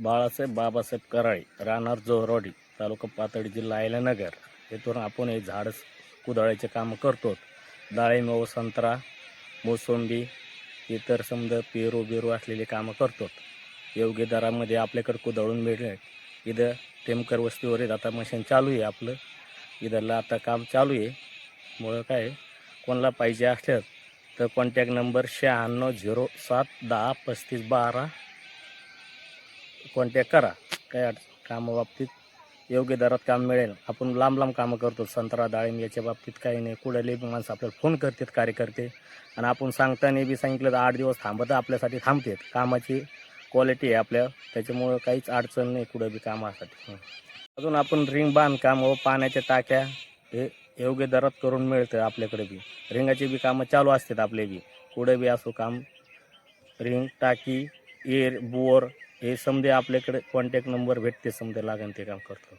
बाळासाहेब बाबासाहेब कराळे, राहणार जोहरवाडी, तालुका पाथर्डी, जिल्हा अहिल्यानगर. येथून आपण हे झाड कुदळायचे कामं करतो. डाळिंब व संत्रा, मोसंबी, इतर समजा पेरू बिरू असलेले कामं करतो. योग्य दरामध्ये आपल्याकडे कुदळून मिळेल. इथं टेमकर वस्तीवर आता मशीन चालू आहे आपलं. इथलं आता काम चालू आहे. मुळं काय कोणाला पाहिजे असलं तर कॉन्टॅक्ट नंबर 9607103512 कॉन्टॅक्ट करा. काय कामाबाबतीत योग्य दरात काम मिळेल. आपण लांब लांब कामं करतो. संत्रा डाळिंब याच्या बाबतीत काही नाही. कुठले माणसं आपल्याला फोन करतात कार्यकर्ते, आणि आपण सांगताना बी सांगितलं तर 8 दिवस थांबत आपल्यासाठी थांबतात. कामाची क्वालिटी आहे आपल्या, त्याच्यामुळं काहीच अडचण नाही कुठं बी कामासाठी. अजून आपण रिंग बांधकाम व पाण्याच्या टाक्या हे योग्य दरात करून मिळतं आपल्याकडे बी. रिंगाची बी कामं चालू असतात आपले बी. कुठे बी असो काम, रिंग टाकी बोर हे समजे आपल्याकडे कॉन्टॅक्ट नंबर भेटते, समजे लागेल ते काम करतो.